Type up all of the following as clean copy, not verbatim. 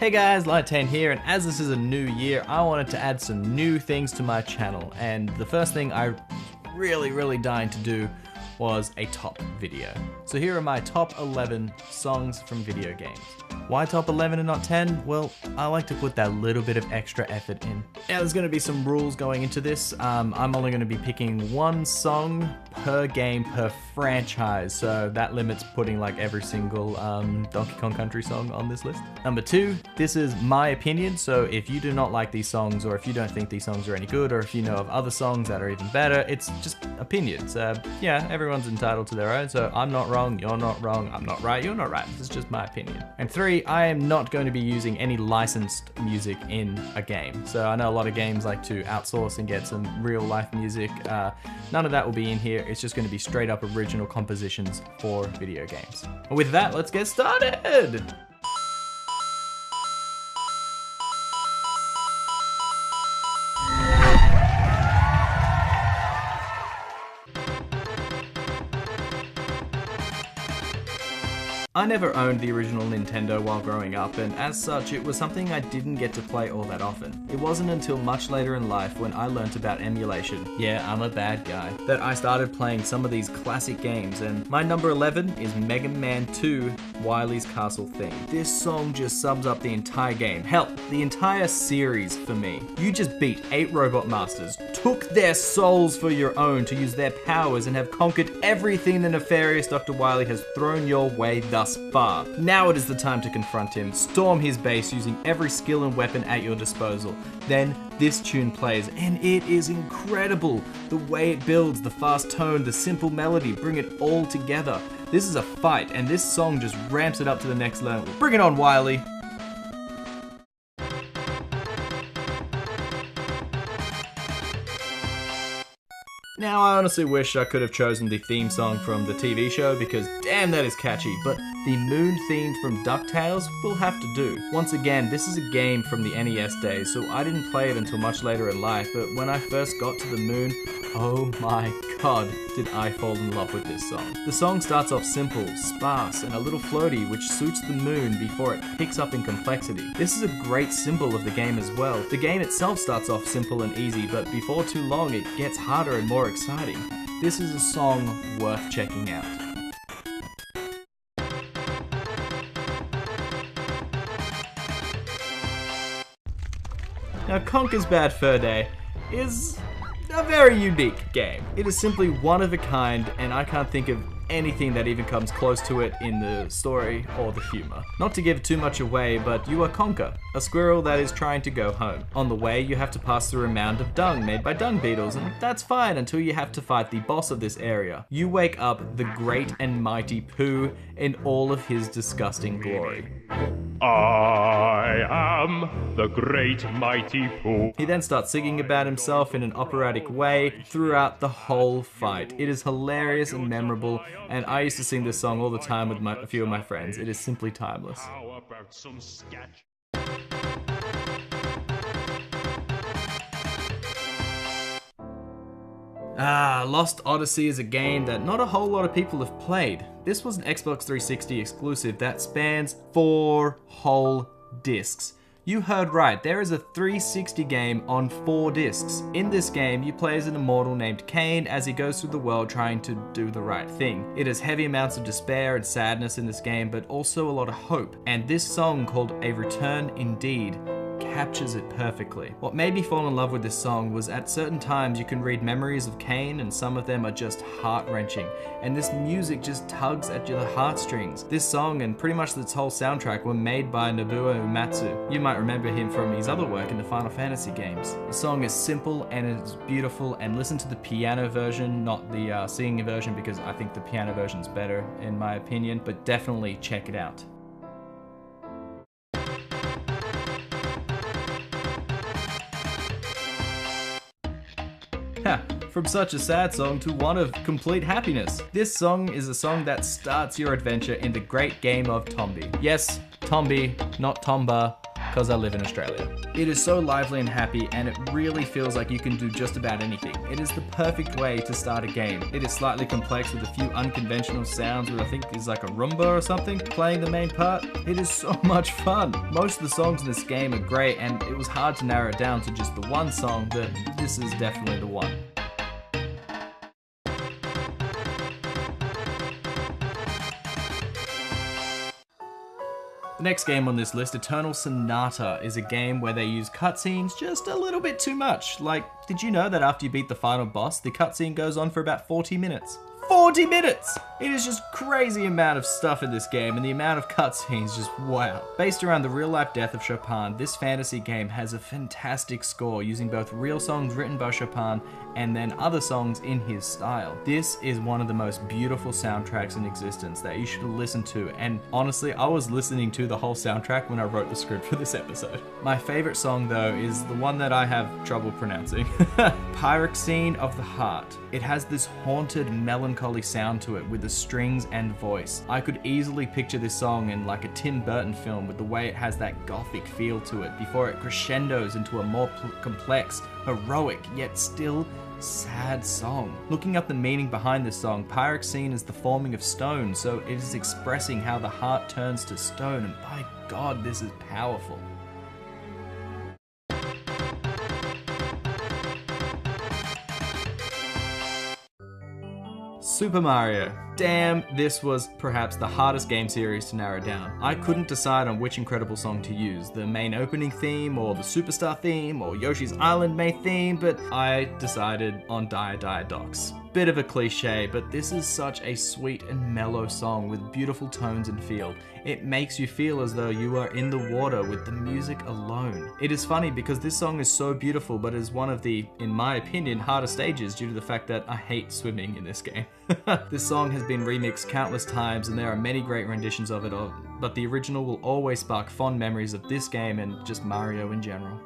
Hey guys, Lytane here, and as this is a new year, I wanted to add some new things to my channel, and the first thing I really dying to do was a top video. So here are my top 11 songs from video games. Why top 11 and not 10? Well, I like to put that little bit of extra effort in. Now there's going to be some rules going into this. I'm only going to be picking one song per game per franchise, so that limits putting like every single Donkey Kong Country song on this list. Number 2, this is my opinion, so if you do not like these songs, or if you don't think these songs are any good, or if you know of other songs that are even better, it's just opinions. Yeah, everyone's entitled to their own, so I'm not wrong, you're not wrong, I'm not right, you're not right. This is just my opinion. And 3, I am not going to be using any licensed music in a game. So I know a lot of games like to outsource and get some real life music. None of that will be in here. It's just going to be straight up original compositions for video games. And with that, let's get started! I never owned the original Nintendo while growing up, and as such it was something I didn't get to play all that often. It wasn't until much later in life when I learnt about emulation, yeah, I'm a bad guy, that I started playing some of these classic games, and my number 11 is Mega Man 2 Wily's Castle Theme. This song just sums up the entire game, hell, the entire series for me. You just beat 8 robot masters, took their souls for your own to use their powers, and have conquered everything the nefarious Dr. Wily has thrown your way thus far. Now it is the time to confront him, storm his base using every skill and weapon at your disposal. Then this tune plays, and it is incredible. The way it builds, the fast tone, the simple melody, bring it all together. This is a fight, and this song just ramps it up to the next level. Bring it on, Wily! Now, I honestly wish I could have chosen the theme song from the TV show because damn that is catchy, but the moon theme from DuckTales will have to do. Once again, this is a game from the NES days, so I didn't play it until much later in life, but when I first got to the moon, oh my god, did I fall in love with this song. The song starts off simple, sparse, and a little floaty, which suits the moon before it picks up in complexity. This is a great symbol of the game as well. The game itself starts off simple and easy, but before too long it gets harder and more exciting. This is a song worth checking out. Now, Conker's Bad Fur Day is a very unique game. It is simply one of a kind, and I can't think of anything that even comes close to it in the story or the humor. Not to give too much away, but you are Conker, a squirrel that is trying to go home. On the way, you have to pass through a mound of dung made by dung beetles, and that's fine until you have to fight the boss of this area. You wake up the great and mighty Pooh in all of his disgusting glory. I am the great mighty Pooh. He then starts singing about himself in an operatic way throughout the whole fight. It is hilarious and memorable, and I used to sing this song all the time with a few of my friends. It is simply timeless. How about some sketch? Lost Odyssey is a game that not a whole lot of people have played. This was an Xbox 360 exclusive that spans 4 whole discs. You heard right, there is a 360 game on 4 discs. In this game, you play as an immortal named Cain as he goes through the world trying to do the right thing. It has heavy amounts of despair and sadness in this game, but also a lot of hope. And this song called A Return Indeed captures it perfectly. What made me fall in love with this song was at certain times you can read memories of Cain, and some of them are just heart-wrenching, and this music just tugs at your heartstrings. This song and pretty much this whole soundtrack were made by Nobuo Uematsu. You might remember him from his other work in the Final Fantasy games. The song is simple and it is beautiful, and listen to the piano version, not the singing version, because I think the piano version is better in my opinion, but definitely check it out. From such a sad song to one of complete happiness. This song is a song that starts your adventure in the great game of Tombi. Yes, Tombi, not Tomba. because I live in Australia. It is so lively and happy, and it really feels like you can do just about anything. It is the perfect way to start a game. It is slightly complex with a few unconventional sounds with I think is like a Roomba or something playing the main part. It is so much fun. Most of the songs in this game are great, and it was hard to narrow it down to just the one song, but this is definitely the one. The next game on this list, Eternal Sonata, is a game where they use cutscenes just a little bit too much. Like, did you know that after you beat the final boss, the cutscene goes on for about 40 minutes? 40 minutes! It is just crazy amount of stuff in this game, and the amount of cutscenes, just wow. Based around the real-life death of Chopin, this fantasy game has a fantastic score using both real songs written by Chopin and then other songs in his style. This is one of the most beautiful soundtracks in existence that you should listen to, and honestly, I was listening to the whole soundtrack when I wrote the script for this episode. My favorite song though is the one that I have trouble pronouncing. Pyroxene of the Heart. It has this haunted, melancholy sound to it with the strings and voice. I could easily picture this song in like a Tim Burton film with the way it has that gothic feel to it before it crescendos into a more complex, heroic, yet still sad song. Looking up the meaning behind this song, pyroxene is the forming of stone, so it is expressing how the heart turns to stone, and by God, this is powerful. Super Mario. Damn, this was perhaps the hardest game series to narrow down. I couldn't decide on which incredible song to use, the main opening theme, or the Superstar theme, or Yoshi's Island main theme, but I decided on Dia Dia Docks. Bit of a cliche, but this is such a sweet and mellow song with beautiful tones and feel. It makes you feel as though you are in the water with the music alone. It is funny because this song is so beautiful, but is one of the, in my opinion, harder stages due to the fact that I hate swimming in this game. This song has been remixed countless times and there are many great renditions of it, but the original will always spark fond memories of this game and just Mario in general.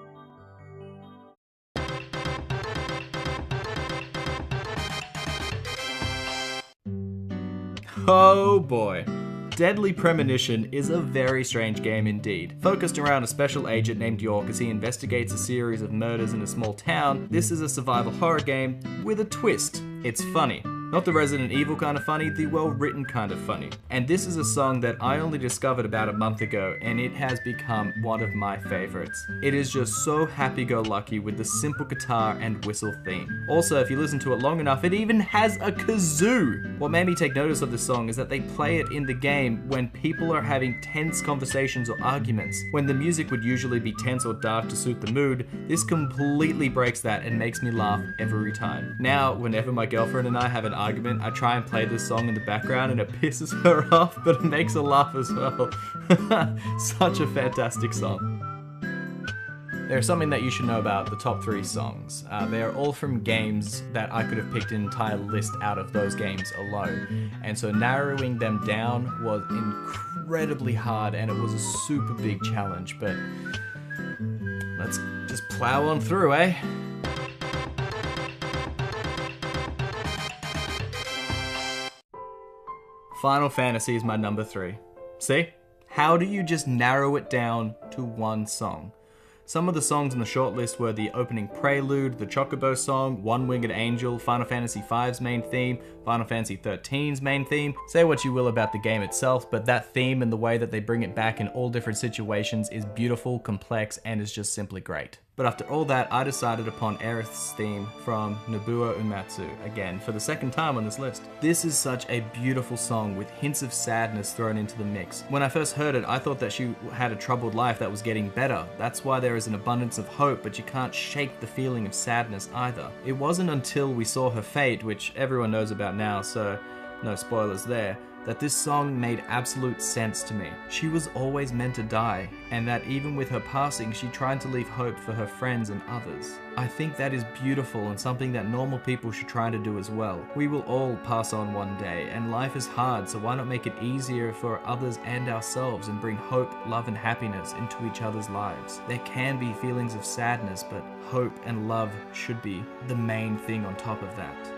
Oh boy. Deadly Premonition is a very strange game indeed. Focused around a special agent named York as he investigates a series of murders in a small town, this is a survival horror game with a twist. It's funny. Not the Resident Evil kind of funny, the well-written kind of funny. And this is a song that I only discovered about a month ago, and it has become one of my favorites. It is just so happy-go-lucky with the simple guitar and whistle theme. Also, if you listen to it long enough, it even has a kazoo! What made me take notice of this song is that they play it in the game when people are having tense conversations or arguments. When the music would usually be tense or dark to suit the mood, this completely breaks that and makes me laugh every time. Now, whenever my girlfriend and I have an argument, I try and play this song in the background and it pisses her off, but it makes her laugh as well. Such a fantastic song. There's something that you should know about the top 3 songs. They are all from games that I could have picked an entire list out of those games alone. And so narrowing them down was incredibly hard and it was a super big challenge, but let's just plow on through, eh? Final Fantasy is my number 3. See? How do you just narrow it down to one song? Some of the songs on the shortlist were the opening prelude, the Chocobo song, One Winged Angel, Final Fantasy V's main theme, Final Fantasy XIII's main theme. Say what you will about the game itself, but that theme and the way that they bring it back in all different situations is beautiful, complex, and is just simply great. But after all that, I decided upon Aerith's theme from Nobuo Uematsu, again, for the second time on this list. This is such a beautiful song with hints of sadness thrown into the mix. When I first heard it, I thought that she had a troubled life that was getting better. That's why there is an abundance of hope, but you can't shake the feeling of sadness either. It wasn't until we saw her fate, which everyone knows about now, so no spoilers there, that this song made absolute sense to me. She was always meant to die, and that even with her passing, she tried to leave hope for her friends and others. I think that is beautiful and something that normal people should try to do as well. We will all pass on one day, and life is hard, so why not make it easier for others and ourselves and bring hope, love, and happiness into each other's lives. There can be feelings of sadness, but hope and love should be the main thing on top of that.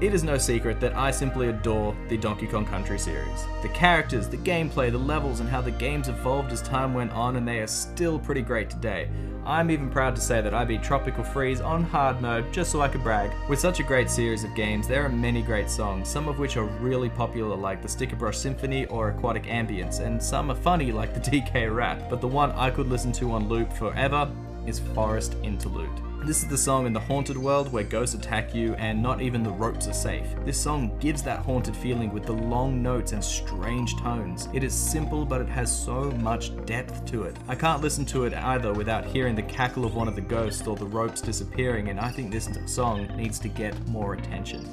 It is no secret that I simply adore the Donkey Kong Country series. The characters, the gameplay, the levels, and how the games evolved as time went on, and they are still pretty great today. I'm even proud to say that I beat Tropical Freeze on hard mode just so I could brag. With such a great series of games, there are many great songs, some of which are really popular like the Sticker Brush Symphony or Aquatic Ambience, and some are funny like the DK Rap, but the one I could listen to on loop forever is Forest Interlude. This is the song in the haunted world where ghosts attack you and not even the ropes are safe. This song gives that haunted feeling with the long notes and strange tones. It is simple, but it has so much depth to it. I can't listen to it either without hearing the cackle of one of the ghosts or the ropes disappearing, and I think this song needs to get more attention.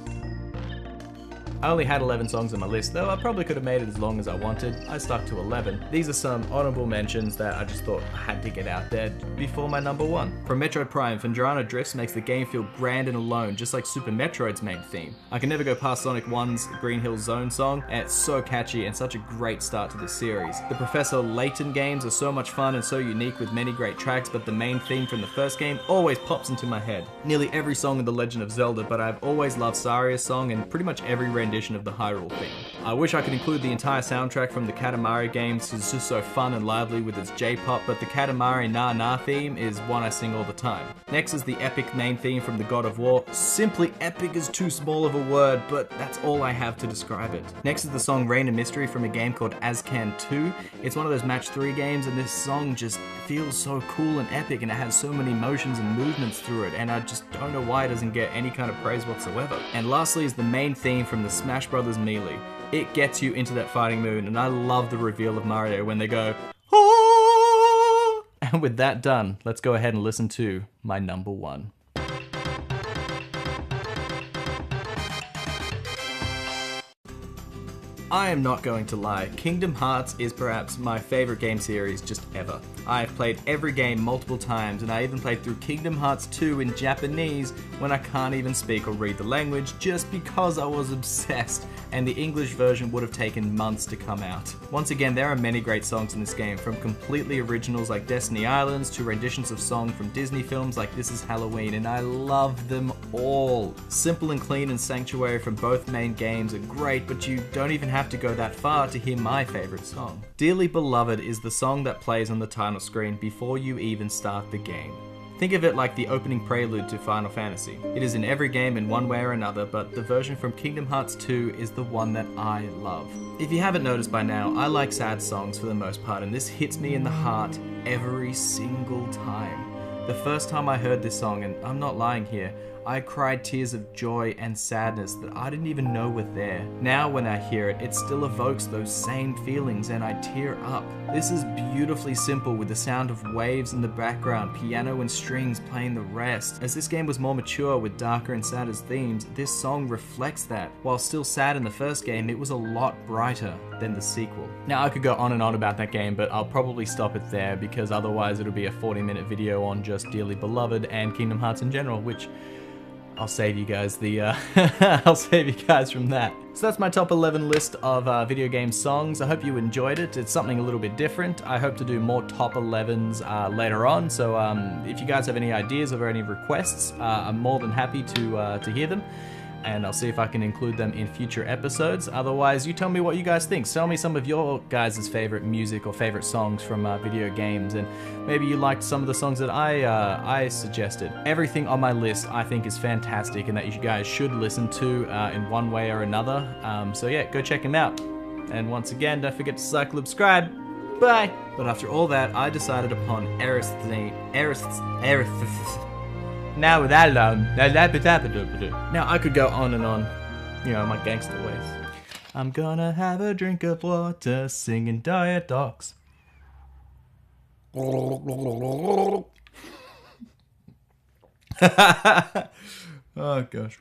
I only had 11 songs on my list, though I probably could have made it as long as I wanted. I stuck to 11. These are some honorable mentions that I just thought I had to get out there before my number one. From Metroid Prime, Fandrana Drifts makes the game feel grand and alone, just like Super Metroid's main theme. I can never go past Sonic 1's Green Hill Zone song, and it's so catchy and such a great start to this series. The Professor Layton games are so much fun and so unique with many great tracks, but the main theme from the first game always pops into my head. Nearly every song in The Legend of Zelda, but I've always loved Saria's song and pretty much every rendition of the Hyrule theme. I wish I could include the entire soundtrack from the Katamari games, it's just so fun and lively with its J-pop, but the Katamari Na Na theme is one I sing all the time. Next is the epic main theme from the God of War. Simply epic is too small of a word, but that's all I have to describe it. Next is the song Rain and Mystery from a game called Azcan 2. It's one of those match 3 games, and this song just feels so cool and epic, and it has so many motions and movements through it, and I just don't know why it doesn't get any kind of praise whatsoever. And lastly is the main theme from the Smash Brothers Melee. It gets you into that fighting mood, and I love the reveal of Mario when they go, "Ah!" And with that done, let's go ahead and listen to my number one. I am not going to lie, Kingdom Hearts is perhaps my favorite game series just ever. I have played every game multiple times, and I even played through Kingdom Hearts 2 in Japanese when I can't even speak or read the language just because I was obsessed, and the English version would have taken months to come out. Once again, there are many great songs in this game, from completely originals like Destiny Islands to renditions of songs from Disney films like This Is Halloween, and I love them all. Simple and Clean and Sanctuary from both main games are great, but you don't even have to go that far to hear my favorite song. Dearly Beloved is the song that plays on the title screen before you even start the game. Think of it like the opening prelude to Final Fantasy. It is in every game in one way or another, but the version from Kingdom Hearts 2 is the one that I love. If you haven't noticed by now, I like sad songs for the most part, and this hits me in the heart every single time. The first time I heard this song, and I'm not lying here, I cried tears of joy and sadness that I didn't even know were there. Now when I hear it, it still evokes those same feelings and I tear up. This is beautifully simple with the sound of waves in the background, piano and strings playing the rest. As this game was more mature with darker and sadder themes, this song reflects that. While still sad in the first game, it was a lot brighter than the sequel. Now I could go on and on about that game, but I'll probably stop it there because otherwise it'll be a 40-minute video on just Dearly Beloved and Kingdom Hearts in general, which I'll save you guys I'll save you guys from that. So that's my top 11 list of video game songs. I hope you enjoyed it. It's something a little bit different. I hope to do more top 11s later on. So if you guys have any ideas or any requests, I'm more than happy to hear them. And I'll see if I can include them in future episodes. Otherwise, you tell me what you guys think. Tell me some of your guys' favorite music or favorite songs from video games, and maybe you liked some of the songs that I suggested. Everything on my list I think is fantastic and that you guys should listen to in one way or another. So yeah, go check them out. And once again, don't forget to subscribe. Bye! But after all that, I decided upon Now with that now I could go on and on, you know, my gangster ways. I'm gonna have a drink of water, singing Diet Docs. Oh gosh.